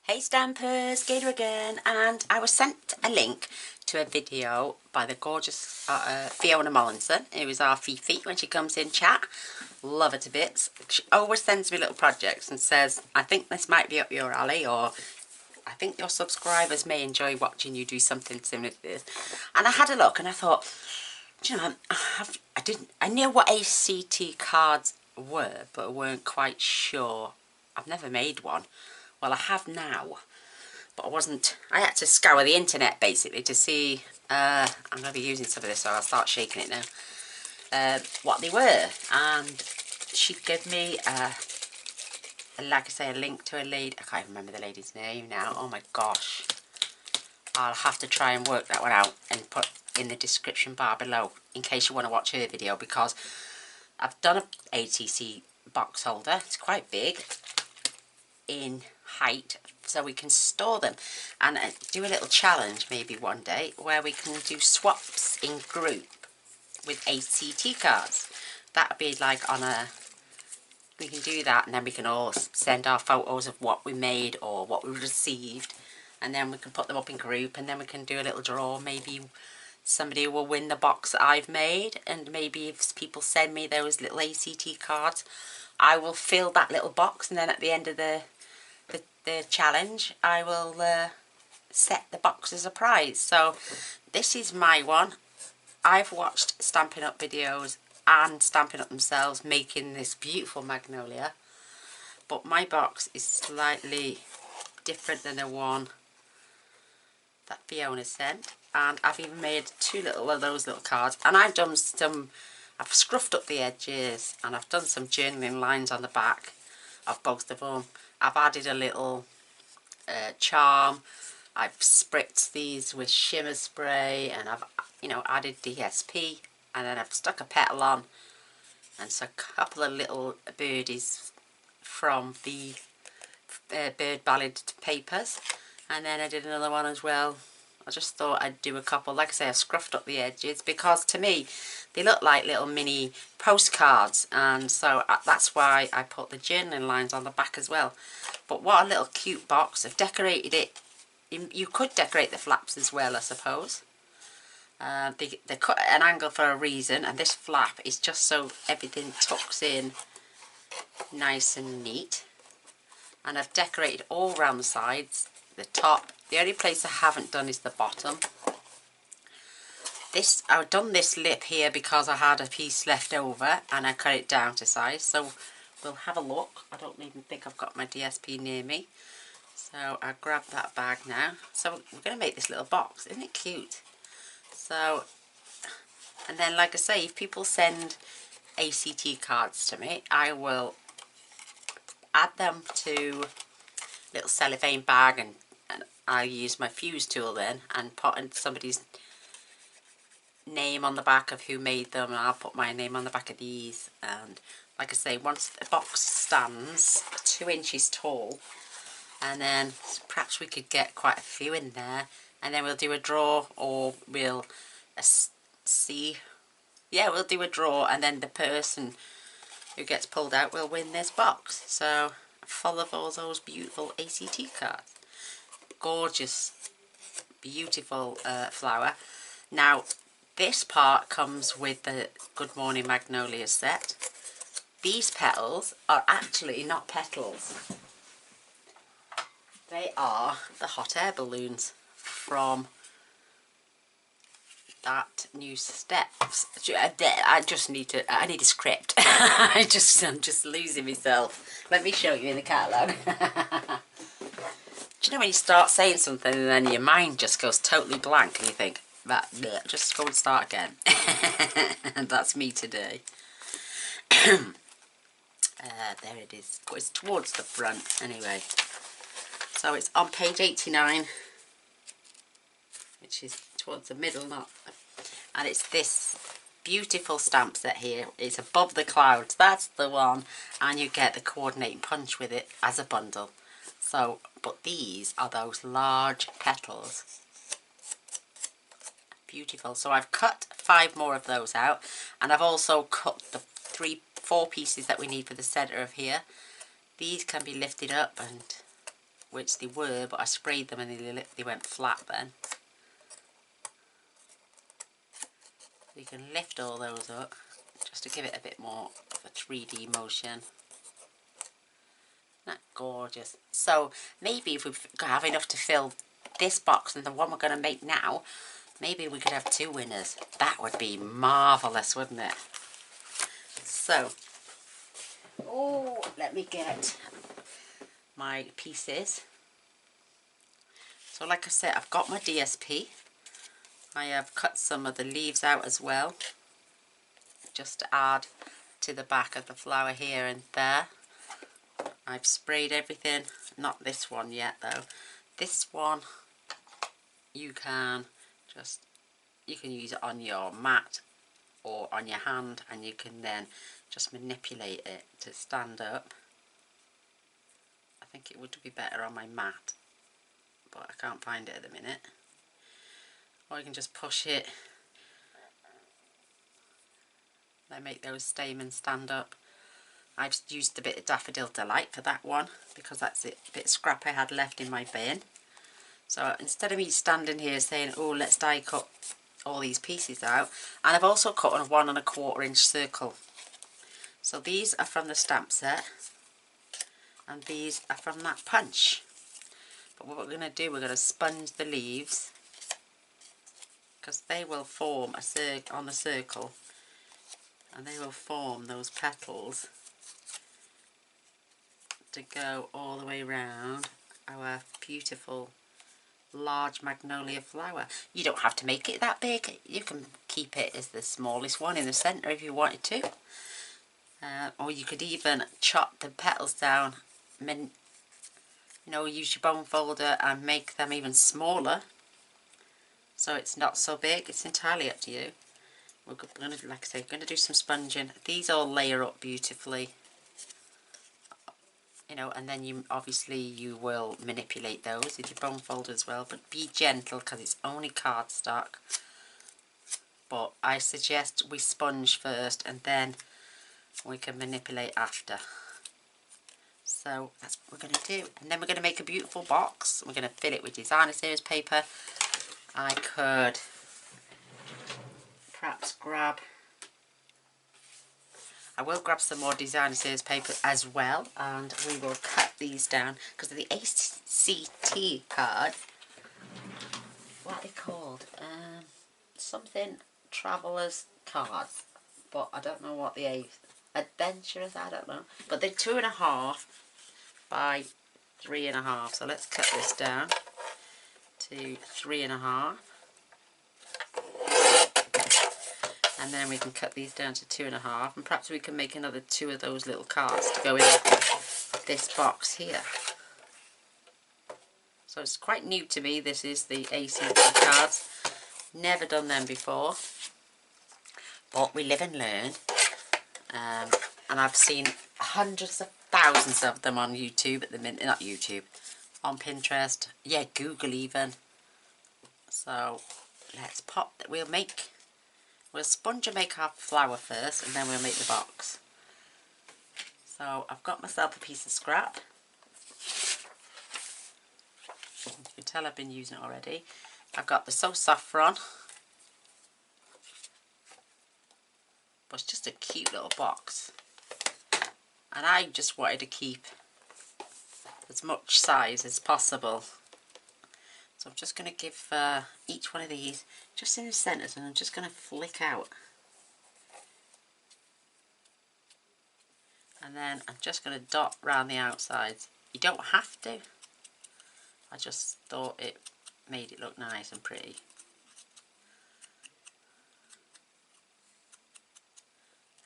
Hey Stampers, Gaynor again, and I was sent a link to a video by the gorgeous Fiona Mollinson, who is our Fifi when she comes in chat. Love her to bits. She always sends me little projects and says, I think this might be up your alley, or I think your subscribers may enjoy watching you do something similar to this. And I had a look and I thought, do you know, I knew what ACT cards were, but I weren't quite sure. I've never made one. Well, I have now, but I had to scour the internet basically to see, I'm going to be using some of this, so I'll start shaking it now, what they were. And she gave me, like I say, a link to a lady. I can't even remember the lady's name now. Oh my gosh. I'll have to try and work that one out and put in the description bar below in case you want to watch her video, because I've done an ATC box holder. It's quite big in height, so we can store them, and do a little challenge maybe one day where we can do swaps in group with ACT cards. That'd be like we can do that, and then we can all send our photos of what we made or what we received, and then we can put them up in group, and then we can do a little draw. Maybe somebody will win the box that I've made, and maybe if people send me those little ACT cards, I will fill that little box, and then at the end of the challenge I will set the box as a prize. So this is my one. I've watched Stampin' Up videos and Stampin' Up themselves making this beautiful magnolia, but my box is slightly different than the one that Fiona sent, and I've even made two little of those little cards, and I've scruffed up the edges, and I've done some journaling lines on the back of both of them. I've added a little charm. I've spritzed these with shimmer spray, and I've added DSP, and then I've stuck a petal on, and so a couple of little birdies from the bird ballad papers, and then I did another one as well. I just thought I'd do a couple. Like I say, I scruffed up the edges because to me they look like little mini postcards, and so that's why I put the journaling lines on the back as well. But what a little cute box. I've decorated it. You could decorate the flaps as well, I suppose. They cut at an angle for a reason, and this flap is just so everything tucks in nice and neat. And I've decorated all around the sides, the top. The only place I haven't done is the bottom. I've done this lip here because I had a piece left over and I cut it down to size. So we'll have a look. I don't even think I've got my DSP near me. So I'll grab that bag now. So we're going to make this little box. Isn't it cute? So, and then like I say, if people send ACT cards to me, I will add them to a little cellophane bag, and I use my fuse tool then and put in somebody's name on the back of who made them, and I'll put my name on the back of these. And like I say, once the box stands 2 inches tall, and then perhaps we could get quite a few in there, and then we'll do a draw, or we'll see. Yeah, we'll do a draw, and then the person who gets pulled out will win this box. So full of all those beautiful ACT cards. Gorgeous, beautiful flower. Now this part comes with the Good Morning Magnolia set. These petals are actually not petals. They are the hot air balloons from that new steps. I need a script. I'm just losing myself. Let me show you in the catalogue. Do you know when you start saying something and then your mind just goes totally blank and you think, just go and start again. And that's me today. There it is. It's towards the front anyway. So it's on page 89, which is towards the middle, and it's this beautiful stamp set here. It's Above the Clouds. That's the one, and you get the coordinating punch with it as a bundle. So, but these are those large petals. Beautiful. So I've cut 5 more of those out, and I've also cut the 4 pieces that we need for the centre of here. These can be lifted up and which they were, but I sprayed them and they went flat then. You can lift all those up just to give it a bit more of a 3D motion. Isn't that gorgeous? So maybe if we have enough to fill this box and the one we're going to make now, maybe we could have 2 winners. That would be marvellous, wouldn't it? So, oh, let me get my pieces. So like I said, I've got my DSP. I have cut some of the leaves out as well, just to add to the back of the flower here and there. I've sprayed everything, not this one yet though. This one you can use it on your mat or on your hand, and you can then just manipulate it to stand up. I think it would be better on my mat, but I can't find it at the minute. Or you can just push it. They make those stamens stand up. I've used a bit of Daffodil Delight for that one because that's a bit of scrap I had left in my bin. So instead of me standing here saying, oh, let's die cut all these pieces out, and I've also cut on a 1 1/4 inch circle. So these are from the stamp set, and these are from that punch. But what we're going to do, we're going to sponge the leaves, because they will form on the circle, and they will form those petals to go all the way around our beautiful large magnolia flower. You don't have to make it that big. You can keep it as the smallest one in the centre if you wanted to. Or you could even chop the petals down, you know, use your bone folder and make them even smaller, so it's not so big. It's entirely up to you. We're going to, like I say, going to do some sponging. These all layer up beautifully, you know, and then you will manipulate those with your bone folder as well, but be gentle because it's only cardstock. But I suggest we sponge first and then we can manipulate after. So that's what we're going to do, and then we're going to make a beautiful box. We're going to fill it with designer series paper. I could perhaps I will grab some more designer series paper as well, and we will cut these down because of the ACT card. What are they called? Something Traveller's cards, but I don't know what the Adventurers, I don't know. But they're 2.5 by 3.5. So let's cut this down to 3.5. And then we can cut these down to 2.5, and perhaps we can make another 2 of those little cards to go in this box here. So it's quite new to me. This is the ACT cards. Never done them before, but we live and learn. And I've seen hundreds of thousands of them on YouTube at the minute. Not YouTube, on Pinterest. Yeah, Google even. So let's pop that. We'll sponge and make our flower first, and then we'll make the box. So I've got myself a piece of scrap. You can tell I've been using it already. I've got the So Saffron. But it's just a cute little box. And I just wanted to keep as much size as possible. So I'm just going to give each one of these just in the centres, and I'm just going to flick out. And then I'm just going to dot round the outsides. You don't have to. I just thought it made it look nice and pretty.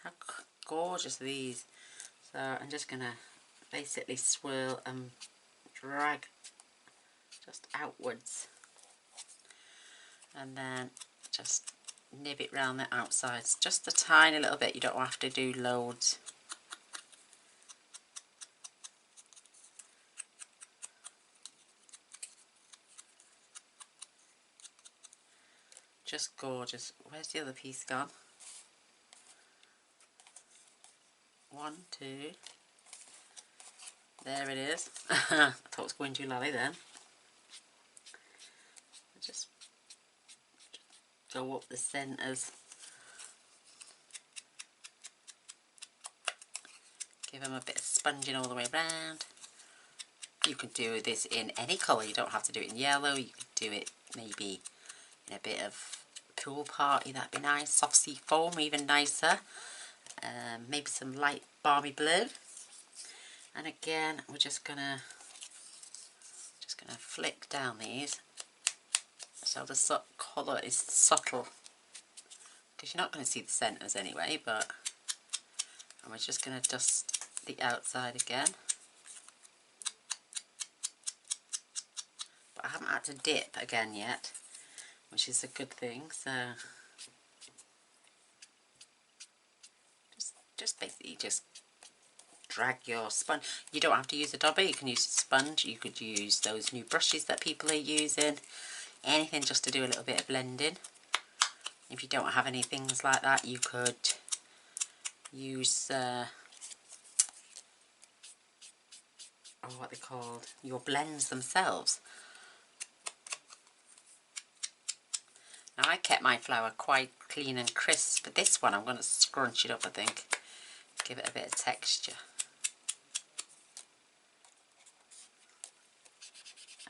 How gorgeous are these? So I'm just going to basically swirl and drag just outwards, and then just nib it round the outsides just a tiny little bit. You don't have to do loads. Just gorgeous. Where's the other piece gone? 1, 2. there it is. I thought it was going too lolly then. Just go up the centres. Give them a bit of sponging all the way around. You can do this in any colour. You don't have to do it in yellow. You could do it maybe in a bit of pool party. That'd be nice. Soft sea foam, even nicer. Maybe some light balmy blue. And again, we're just gonna flick down these so the colour is subtle, because you're not going to see the centres anyway. And we're just going to dust the outside again. But I haven't had to dip again yet, which is a good thing. So just basically just drag your sponge. You don't have to use a dobber, you can use a sponge. You could use those new brushes that people are using. Anything just to do a little bit of blending. If you don't have any things like that, you could use what they're called, your blends themselves. Now I kept my flour quite clean and crisp, but this one I'm going to scrunch it up, I think. Give it a bit of texture.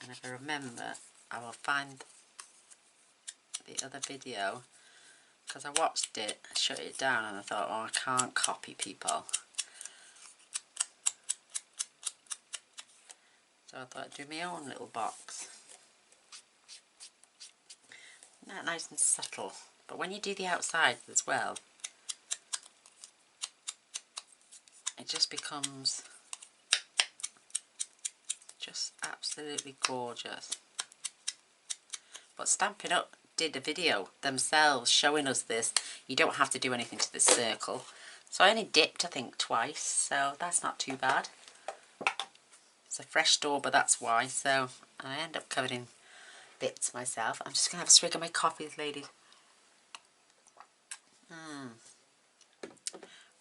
And if I remember, I will find the other video, because I watched it, shut it down, and I thought, oh, I can't copy people. So I thought I'd do my own little box. Isn't that nice and subtle? But when you do the outside as well, it just becomes just absolutely gorgeous. But Stampin' Up did a video themselves showing us this. You don't have to do anything to this circle. So I only dipped, I think, twice, so that's not too bad. It's a fresh door, but that's why. So I end up covered in bits myself. I'm just going to have a swig of my coffee, ladies.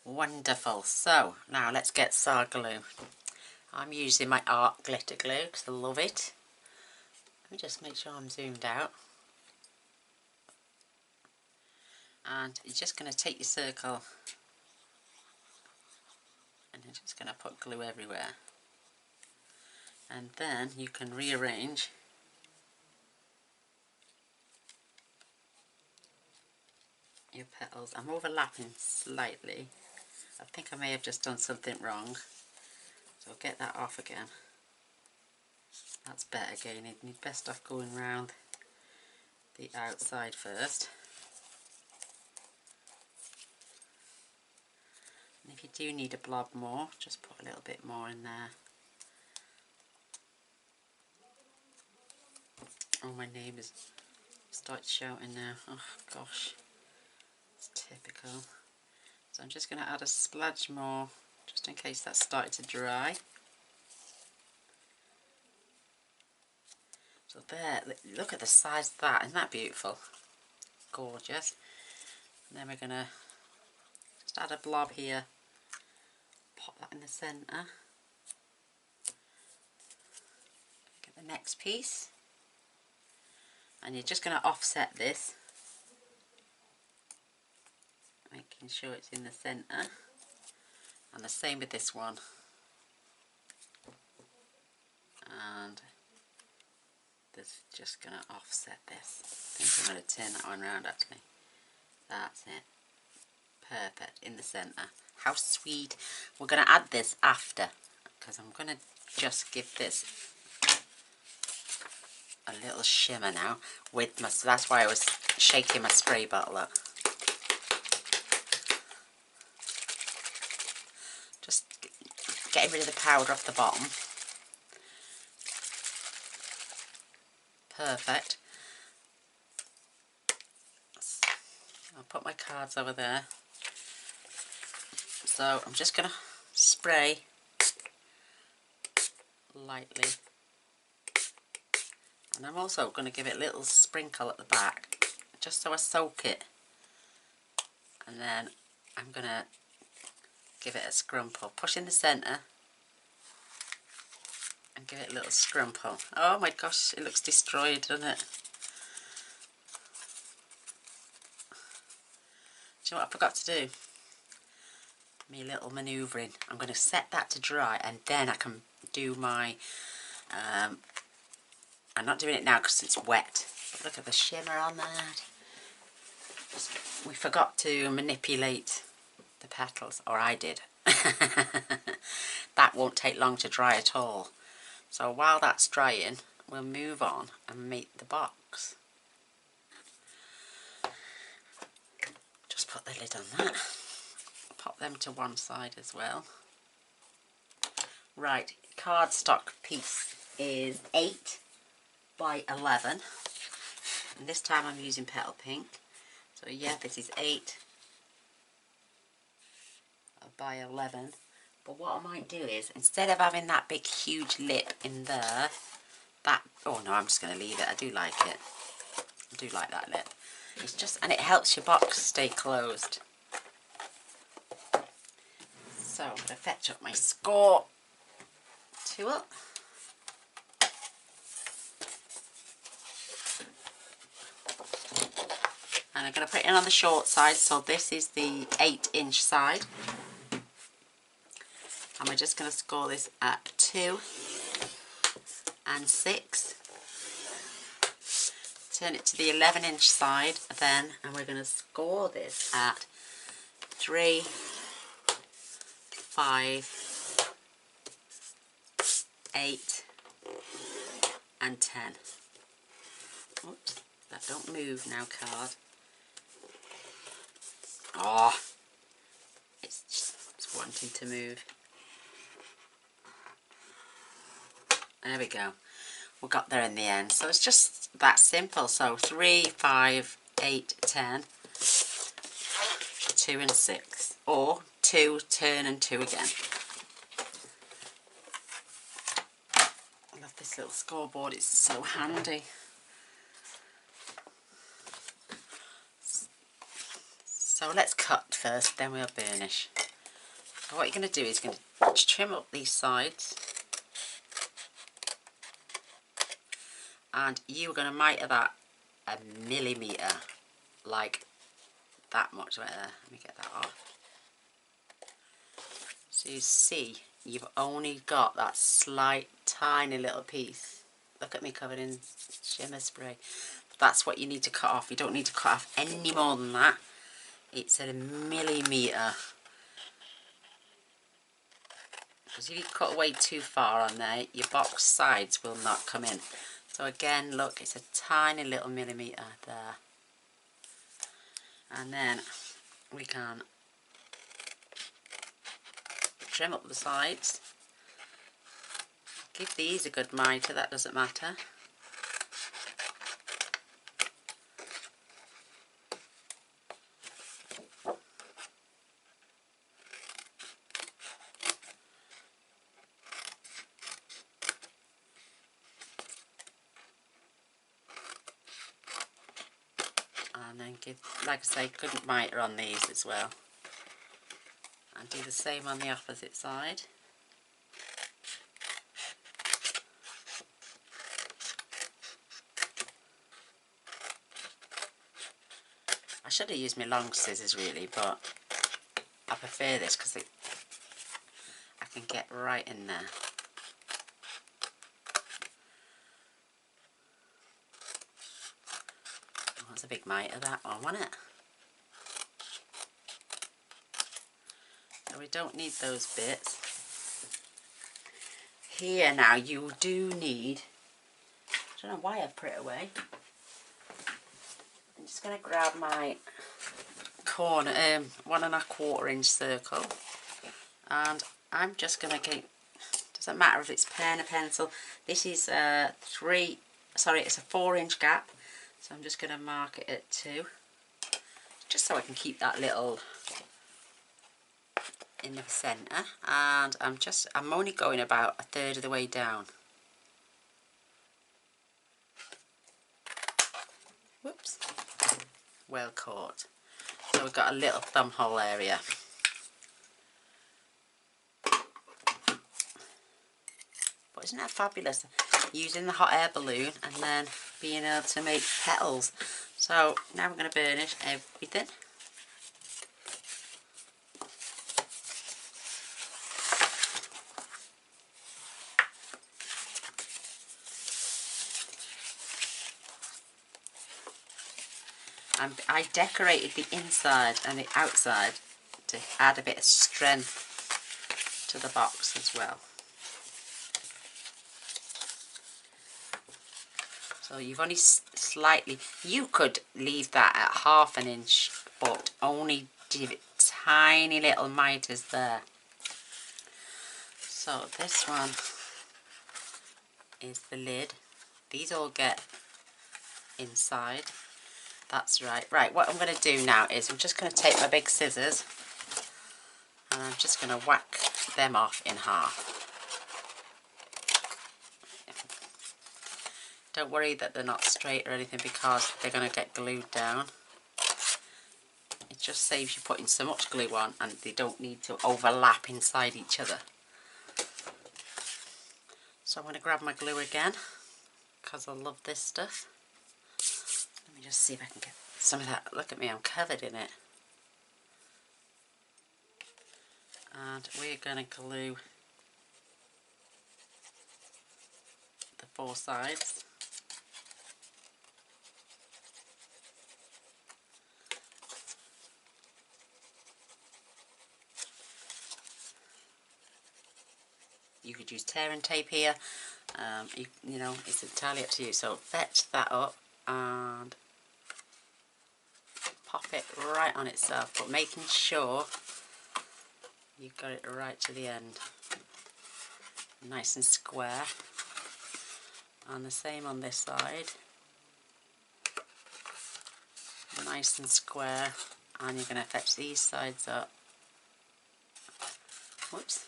Wonderful. So now let's get Star Glue. I'm using my art glitter glue because I love it. Let me just make sure I'm zoomed out. And you're just going to take your circle and you're just going to put glue everywhere. And then you can rearrange your petals. I'm overlapping slightly. I think I may have just done something wrong. So I'll get that off again. That's better again. You'd best off going round the outside first. And if you do need a blob more, just put a little bit more in there. Oh, my neighbours start shouting now. Oh gosh, it's typical. So I'm just going to add a splodge more, just in case that's started to dry. So there, look at the size of that. Isn't that beautiful? Gorgeous. And then we're going to just add a blob here. Pop that in the centre. Get the next piece. And you're just going to offset this, making sure it's in the centre. And the same with this one. And this just going to offset this. I think I'm going to turn that one around actually. That's it. Perfect, in the centre. How sweet. We're going to add this after, because I'm going to just give this a little shimmer now with my, so that's why I was shaking my spray bottle up. Just getting rid of the powder off the bottom. Perfect. I'll put my cards over there. So I'm just going to spray lightly. And I'm also going to give it a little sprinkle at the back, just so I soak it. And then I'm going to give it a scrumple. Push in the centre. and give it a little scrumple. Oh my gosh, it looks destroyed, doesn't it? Do you know what I forgot to do? My little manoeuvring. I'm going to set that to dry and then I can do my... I'm not doing it now because it's wet. But look at the shimmer on that. We forgot to manipulate the petals, or I did. That won't take long to dry at all. So while that's drying, we'll move on and make the box. Just put the lid on that. Pop them to one side as well. Right, cardstock piece is 8 by 11. And this time I'm using petal pink. So yeah, this is 8 by 11. But what I might do is, instead of having that big huge lip in there, oh no, I'm just going to leave it. I do like it. I do like that lip. It's just, and it helps your box stay closed. So I'm going to fetch up my score tool. And I'm going to put it in on the short side, so this is the 8-inch side. And we're just going to score this at 2 and 6. Turn it to the 11-inch side then, and we're going to score this at 3, 5, 8 and 10. Oops, that don't move now, card. Oh, it's wanting to move. There we go. We got there in the end. So it's just that simple. So 3, 5, 8, 10, 2 and 6. Or 2, turn and 2 again. I love this little scoreboard. It's so handy. So let's cut first, then we'll burnish. So what you're going to do is you're going to trim up these sides. And you're going to miter that 1mm, like that much right there. Let me get that off. So you see, you've only got that slight, tiny little piece. Look at me covered in shimmer spray. That's what you need to cut off. You don't need to cut off any more than that. It's at 1mm. Because if you cut away too far on there, your box sides will not come in. So again, look, it's a tiny little millimetre there. And then we can trim up the sides. Give these a good miter, that doesn't matter. And then give, like I say, good miter on these as well. And do the same on the opposite side. I should have used my long scissors really, but I prefer this because I can get right in there. Oh, that's a big miter, that one, wasn't it? So we don't need those bits. Here now you do need, I don't know why I've put it away. I'm just going to grab my corner, 1 1/4 inch circle, and I'm just going to get, doesn't matter if it's pen or pencil, this is it's a 4-inch gap, so I'm just going to mark it at 2, just so I can keep that little in the centre, and I'm only going about 1/3 of the way down. Whoops, well caught. So we've got a little thumb hole area. But isn't that fabulous? Using the hot air balloon and then being able to make petals. So now we're going to burnish everything. And I decorated the inside and the outside to add a bit of strength to the box as well. So you've only slightly, you could leave that at 1/2 inch, but only give it tiny little mitres there. So this one is the lid. These all get inside. That's right. Right, what I'm going to do now is I'm just going to take my big scissors and I'm just going to whack them off in half. Don't worry that they're not straight or anything because they're going to get glued down. It just saves you putting so much glue on and they don't need to overlap inside each other. So I'm going to grab my glue again because I love this stuff. Let me just see if I can get some of that. Look at me, I'm covered in it. And we're going to glue the 4 sides. You could use tear and tape here, you know, it's entirely up to you. So fetch that up and pop it right on itself, but making sure you've got it right to the end. Nice and square. And the same on this side. Nice and square. And you're going to fetch these sides up. Whoops.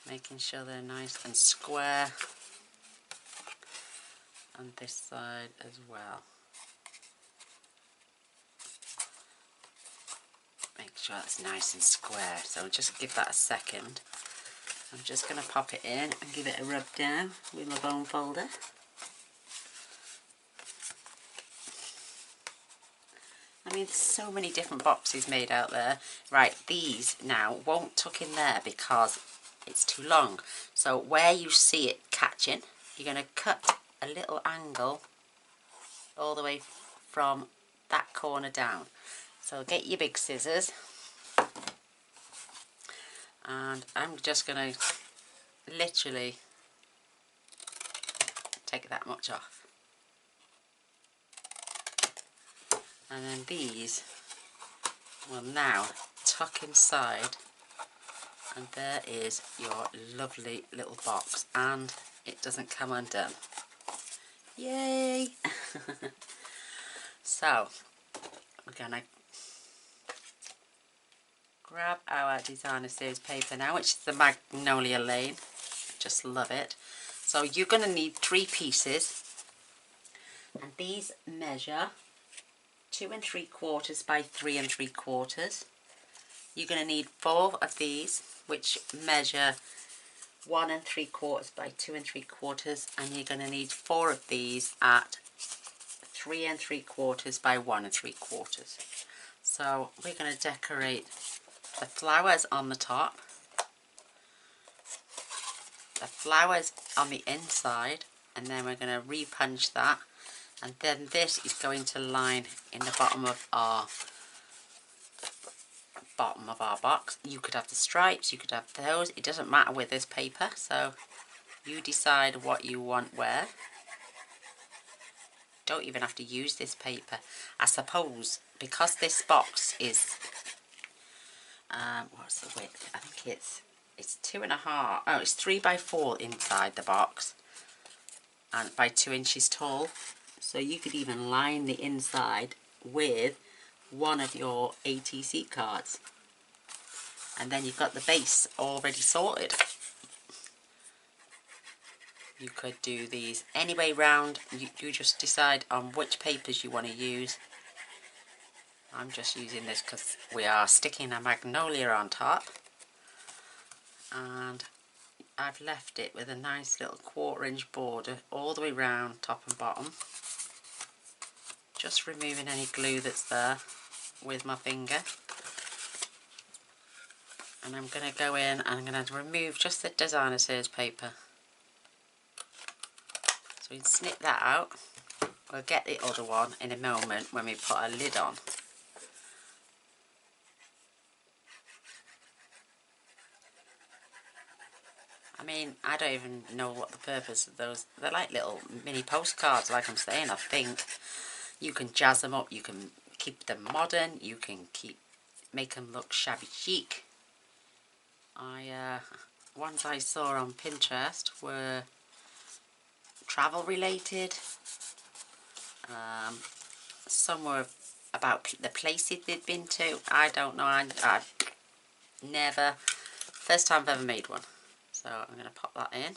Making sure they're nice and square, and this side as well. Make sure that's nice and square, so just give that a second. I'm just going to pop it in and give it a rub down with my bone folder. I mean, there's so many different boxes made out there. Right, these now won't tuck in there because it's too long. So where you see it catching, you're going to cut a little angle all the way from that corner down. So get your big scissors and I'm just going to literally take that much off. And then these will now tuck inside. And there is your lovely little box, and it doesn't come undone. Yay! So, we're going to grab our designer series paper now, which is the Magnolia Lane. Just love it. So you're going to need 3 pieces, and these measure 2 3/4 by 3 3/4. You're going to need 4 of these, which measure 1 3/4 by 2 3/4, and you're going to need 4 of these at 3 3/4 by 1 3/4. So we're going to decorate the flowers on the top, the flowers on the inside, and then we're going to repunch that, and then this is going to line in the bottom of our box. You could have the stripes, you could have those, it doesn't matter with this paper, so you decide what you want where. Don't even have to use this paper. I suppose because this box is what's the width? I think it's 2.5, oh, it's 3 by 4 inside the box and by 2 inches tall, so you could even line the inside with one of your ATC cards, and then you've got the base already sorted. You could do these any way round. You just decide on which papers you want to use. I'm just using this because we are sticking a magnolia on top, and I've left it with a nice little 1/4 inch border all the way round, top and bottom. Just removing any glue that's there with my finger. And I'm going to go in and I'm going to remove just the designer serge paper. So we can snip that out. We'll get the other one in a moment when we put a lid on. I mean, I don't even know what the purpose of those. They're like little mini postcards, like I'm saying. I think you can jazz them up. You can keep them modern. You can make them look shabby chic. Ones I saw on Pinterest were travel related. Some were about the places they'd been to. I don't know. I never. First time I've ever made one. So I'm going to pop that in.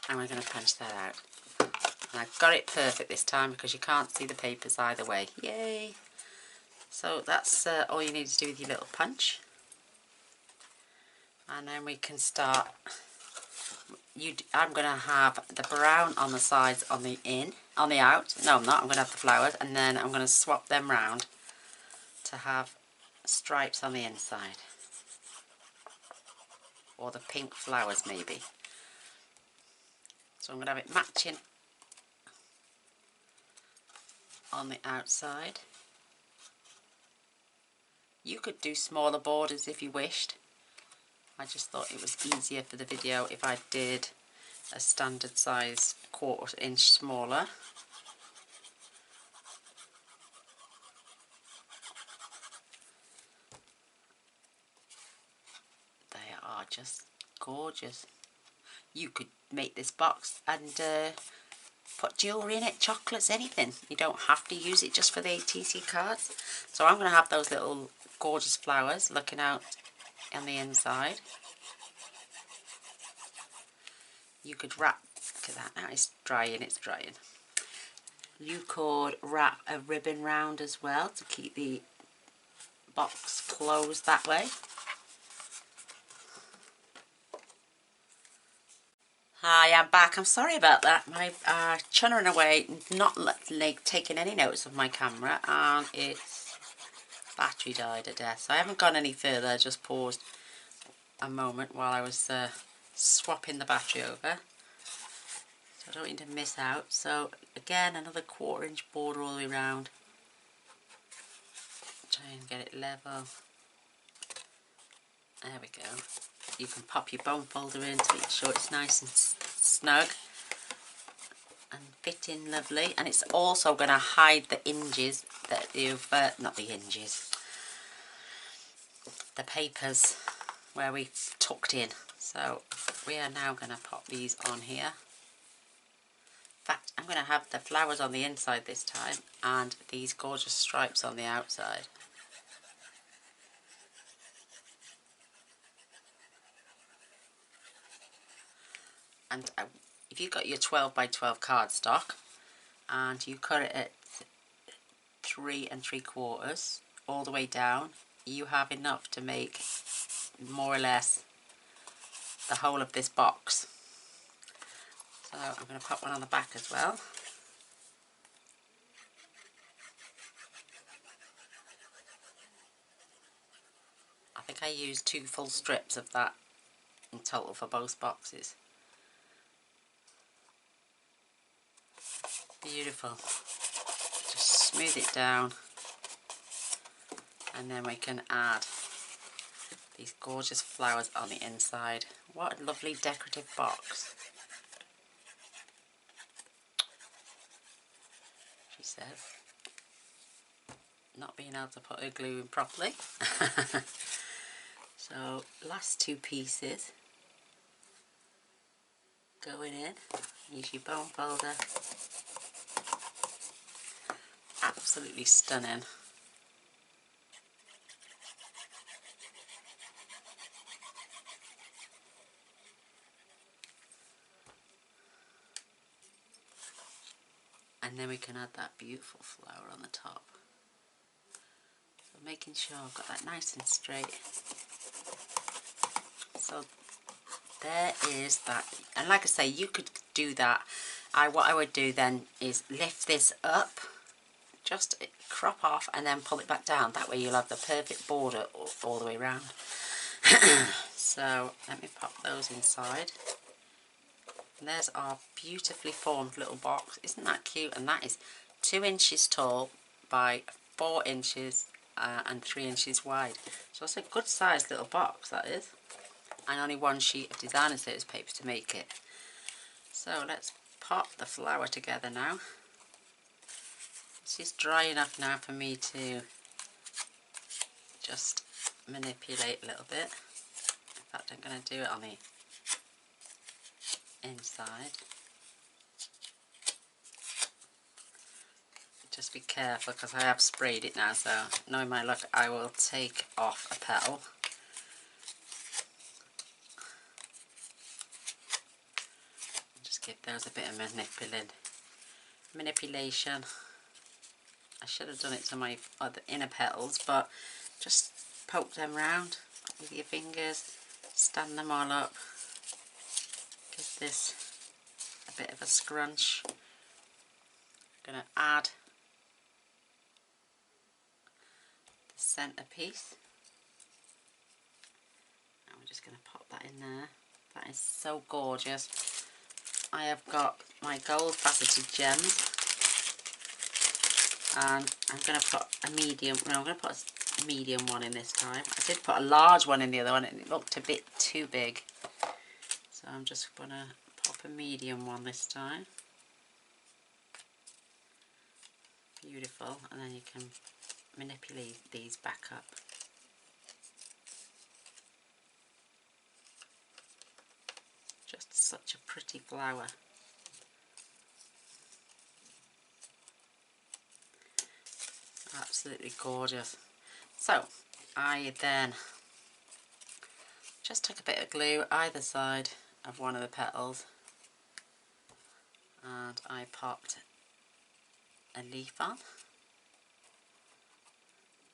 And we're going to punch that out. And I've got it perfect this time because you can't see the papers either way. Yay! So that's all you need to do with your little punch. And then we can start. I'm going to have the brown on the sides on the out. No, I'm not. I'm going to have the flowers, and then I'm going to swap them round to have stripes on the inside. Or the pink flowers maybe. So I'm going to have it matching on the outside. You could do smaller borders if you wished. I just thought it was easier for the video if I did a standard size 1/4 inch smaller. They are just gorgeous. You could make this box and put jewellery in it, chocolates, anything. You don't have to use it just for the ATC cards. So I'm going to have those little gorgeous flowers looking out on the inside. You could wrap, look at that now, it's drying. You could wrap a ribbon round as well to keep the box closed that way. Hi, I'm back. I'm sorry about that. My chunnering away, not like taking any notes of my camera, and its battery died a death. So I haven't gone any further. I just paused a moment while I was swapping the battery over. So I don't need to miss out. So again, another 1/4 inch border all the way around. Try and get it level. There we go. You can pop your bone folder in to make sure it's nice and snug and fit in lovely. And it's also going to hide the hinges that you've, not the hinges, the papers where we tucked in. So we are now going to pop these on here. In fact, I'm going to have the flowers on the inside this time and these gorgeous stripes on the outside. And if you've got your 12 by 12 cardstock and you cut it at 3 3/4 all the way down, you have enough to make more or less the whole of this box. So I'm going to pop one on the back as well. I think I used 2 full strips of that in total for both boxes. Beautiful. Just smooth it down and then we can add these gorgeous flowers on the inside. What a lovely decorative box, she says, not being able to put her glue in properly. So last 2 pieces going in. Use your bone folder. Absolutely stunning. And then we can add that beautiful flower on the top. So making sure I've got that nice and straight. So there is that. And like I say, you could do that. What I would do then is lift this up, just crop off and then pull it back down. That way you'll have the perfect border all the way around. So let me pop those inside. And there's our beautifully formed little box. Isn't that cute? And that is 2 inches tall by 4 inches and 3 inches wide. So it's a good sized little box, that is. And only 1 sheet of designer scissors paper to make it. So let's pop the flower together now. This is dry enough now for me to just manipulate a little bit. In fact, I'm going to do it on the inside. Just be careful because I have sprayed it now, so knowing my luck I will take off a petal. Just give those a bit of manipulation. I should have done it to my other inner petals, but just poke them round with your fingers, stand them all up, give this a bit of a scrunch. I'm going to add the centerpiece, and we're just going to pop that in there. That is so gorgeous. I have got my gold faceted gems, and I'm going to put a medium, no, I'm going to put a medium one in this time. I did put a large one in the other one and it looked a bit too big, so I'm just going to pop a medium one this time. Beautiful. And then you can manipulate these back up. Just such a pretty flower. Absolutely gorgeous. So I then just took a bit of glue either side of one of the petals, and I popped a leaf on,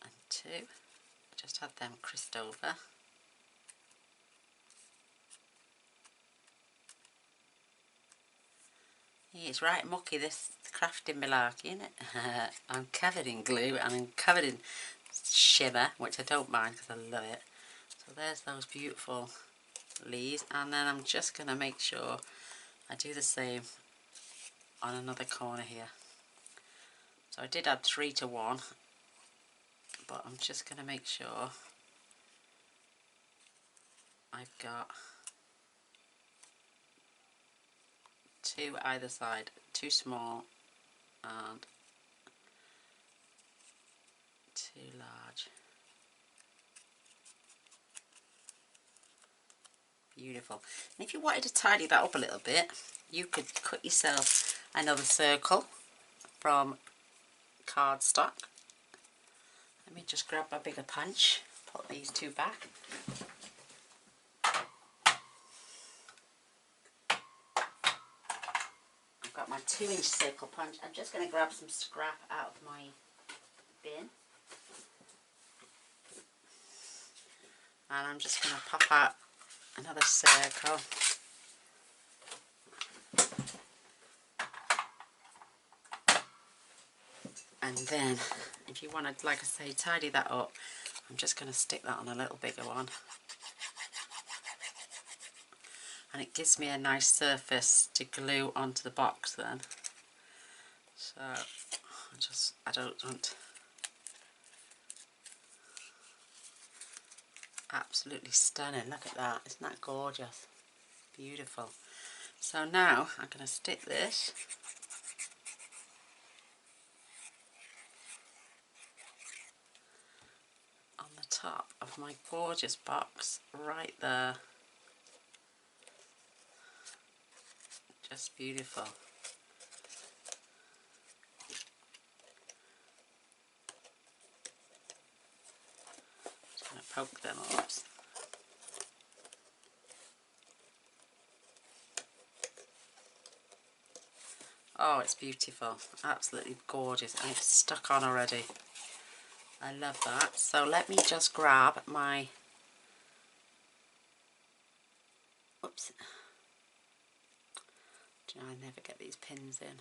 and 2. Just had them crisped over. It's right mucky, this crafting malarkey, isn't it? I'm covered in glue and I'm covered in shimmer, which I don't mind because I love it. So there's those beautiful leaves, and then I'm just going to make sure I do the same on another corner here. So I did add 3 to 1, but I'm just going to make sure I've got 2 either side, 2 small and 2 large. Beautiful. And if you wanted to tidy that up a little bit, you could cut yourself another circle from cardstock. Let me just grab my bigger punch, put these 2 back. I've got my 2-inch circle punch. I'm just going to grab some scrap out of my bin. And I'm just going to pop out another circle. And then, if you want to, like I say, tidy that up, I'm just going to stick that on a little bigger one. And it gives me a nice surface to glue onto the box then. So, I don't want... Absolutely stunning, look at that, isn't that gorgeous? Beautiful. So now, I'm going to stick this on the top of my gorgeous box, right there. Just beautiful. Just going to poke them up. Oh, it's beautiful. Absolutely gorgeous. And it's stuck on already. I love that. So let me just grab my, oops, do you know, I never get these pins in.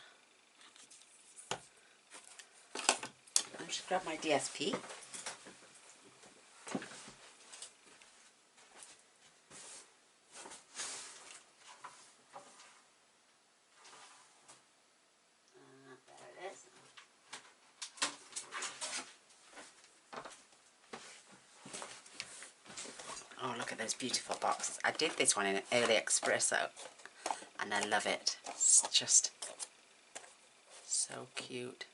I'll just grab my DSP. There it is. Oh, look at those beautiful boxes. I did this one in an early espresso and I love it. It's just so cute.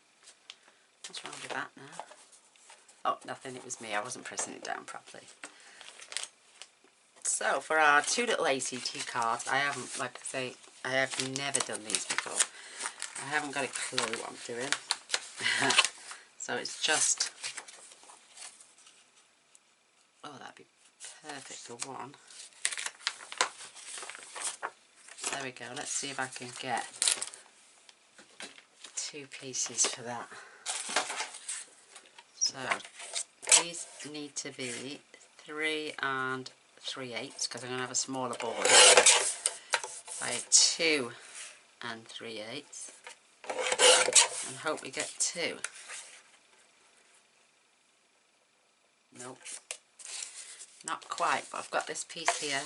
What's wrong with that now? Oh, nothing, it was me. I wasn't pressing it down properly. So for our 2 little ACT cards, I haven't, like I say, I have never done these before. I haven't got a clue what I'm doing. So it's just, oh, that'd be perfect for one. There we go. Let's see if I can get 2 pieces for that. So these need to be 3 3/8 because I'm going to have a smaller board. By 2 3/8 and hope we get 2. Nope, not quite, but I've got this piece here.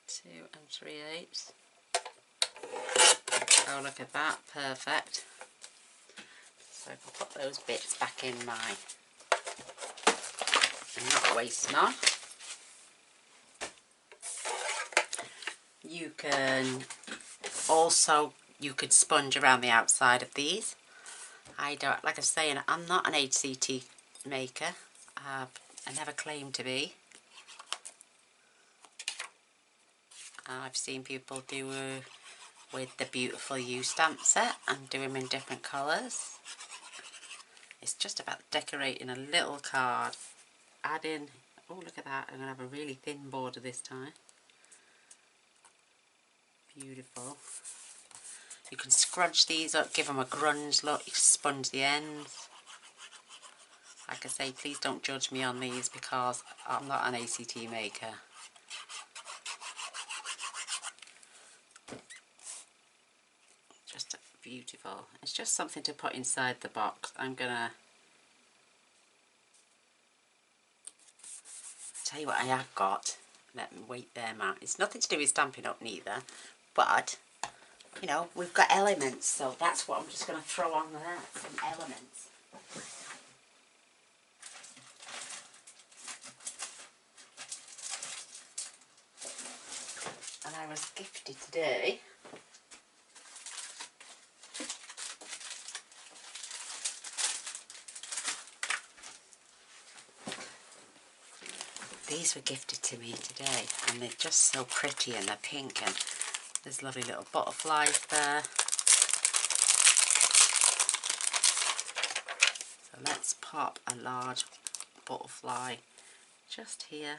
Two and 3/8. Oh, look at that, perfect. So I can put those bits back in my, and not waste none. You can also, you could sponge around the outside of these. I don't, like I was saying, I'm not an ATC maker. I never claimed to be. I've seen people do with the beautiful U stamp set and do them in different colours. It's just about decorating a little card, adding, oh look at that, I'm going to have a really thin border this time. Beautiful. You can scrunch these up, give them a grunge look, you sponge the ends. Like I say, please don't judge me on these because I'm not an ACT maker. Just beautiful. It's just something to put inside the box. I'm gonna tell you what I have got. Let me wait them out. It's nothing to do with Stampin' Up neither, but you know, we've got elements, so that's what I'm just going to throw on there, some elements. And I was gifted today these were gifted to me today, and they're just so pretty, and they're pink, and there's lovely little butterflies there. So let's pop a large butterfly just here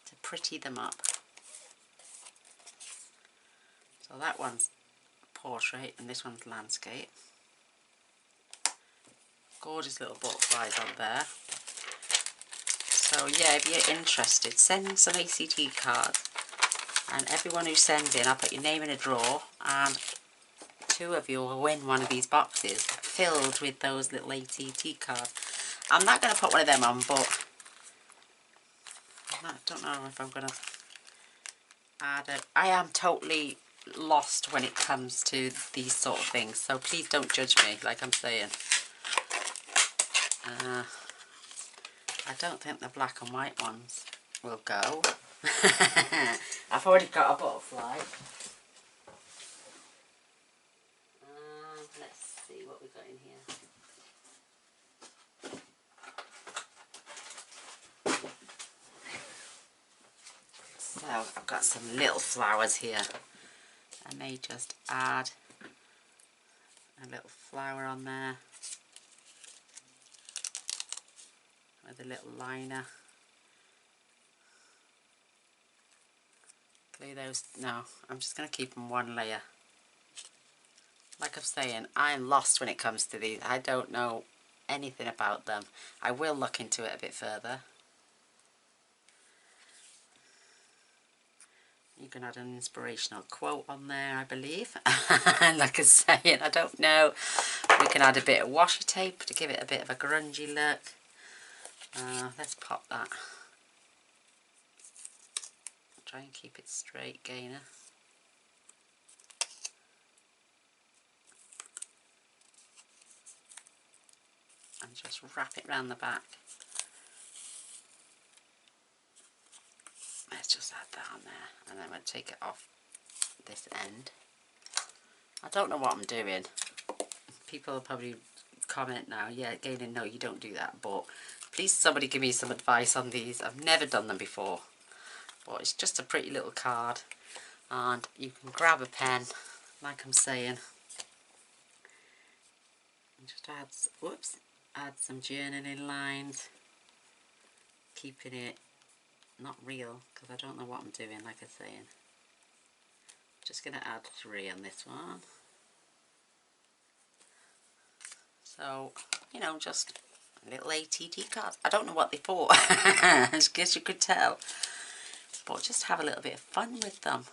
to pretty them up. So that one's portrait and this one's landscape. Gorgeous little butterflies on there. So yeah, if you're interested, send some ACT cards, and everyone who sends in, I'll put your name in a drawer, and 2 of you will win one of these boxes filled with those little ACT cards. I'm not going to put one of them on, but I don't know if I'm going to add it. I am totally lost when it comes to these sort of things, so please don't judge me, like I'm saying. I don't think the black and white ones will go. I've already got a butterfly. Let's see what we've got in here. So I've got some little flowers here. I may just add a little flower on there with a little liner. Glue those, no, I'm just going to keep them one layer. like I'm saying, I'm lost when it comes to these. I don't know anything about them. I will look into it a bit further. You can add an inspirational quote on there, I believe. Like I'm saying, I don't know. We can add a bit of washi tape to give it a bit of a grungy look. Let's pop that. Try and keep it straight, Gaynor. And just wrap it around the back. Let's just add that on there, and then we'll take it off this end. I don't know what I'm doing. People will probably comment now, yeah, Gaynor, no, you don't do that, but please somebody give me some advice on these. I've never done them before, but it's just a pretty little card, and you can grab a pen, like I'm saying, and just add some journaling lines, keeping it not real, because I don't know what I'm doing, like I'm saying. Just going to add 3 on this one. So, you know, just little ATT cards. I don't know what they're for, I guess you could tell. But just have a little bit of fun with them.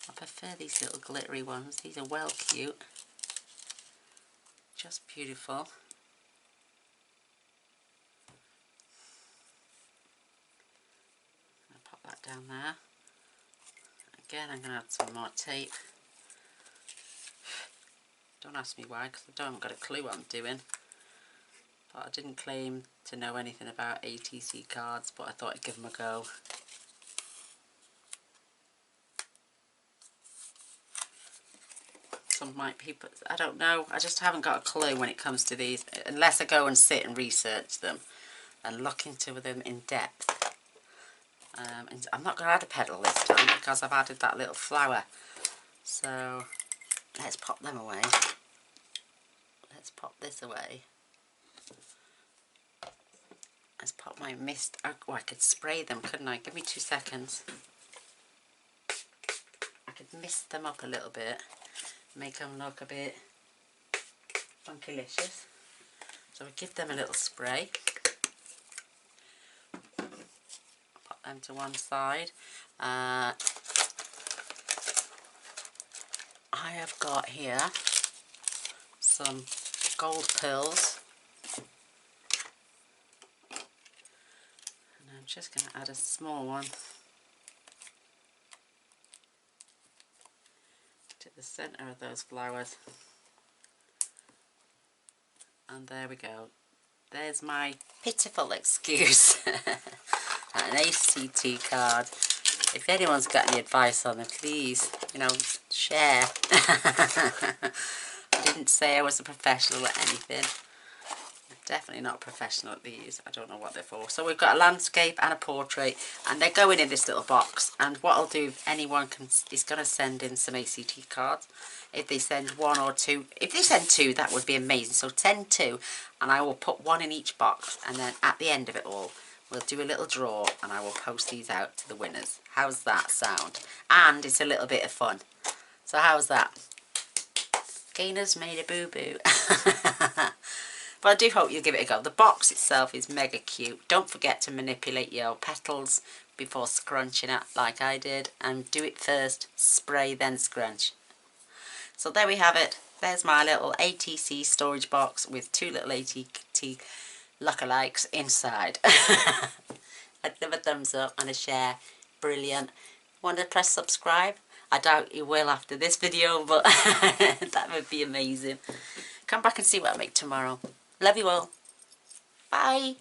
I prefer these little glittery ones. These are well cute. Just beautiful. I'll pop that down there. Again, I'm going to add some more tape. Don't ask me why, because I haven't got a clue what I'm doing. But I didn't claim to know anything about ATC cards, but I thought I'd give them a go. Some might people, I don't know, I just haven't got a clue when it comes to these, unless I go and sit and research them and look into them in depth. And I'm not going to add a petal this time because I've added that little flower. So let's pop them away. Let's pop this away. Let's pop my mist. Oh, I could spray them, couldn't I? Give me 2 seconds. I could mist them up a little bit, make them look a bit funkylicious. So we give them a little spray. Pop them to one side. I have got here some gold pearls. And I'm just going to add a small one to the centre of those flowers. And there we go. There's my pitiful excuse. An ACT card. If anyone's got any advice on them, please, you know, share. I didn't say I was a professional at anything. I'm definitely not a professional at these. I don't know what they're for. So we've got a landscape and a portrait, and they're going in this little box. And what I'll do, if anyone is going to send in some ACT cards, if they send 1 or 2, if they send 2, that would be amazing. So send 2, and I will put 1 in each box, and then at the end of it all, we'll do a little draw, and I will post these out to the winners. How's that sound? And it's a little bit of fun. So how's that? Gaynor's made a boo-boo. But I do hope you'll give it a go. The box itself is mega cute. Don't forget to manipulate your petals before scrunching it like I did. And do it first, spray, then scrunch. So there we have it. There's my little ATC storage box with 2 little ATT lookalikes inside. I'd love a thumbs up and a share. Brilliant. Want to press subscribe? I doubt you will after this video, but that would be amazing. Come back and see what I make tomorrow. Love you all. Bye.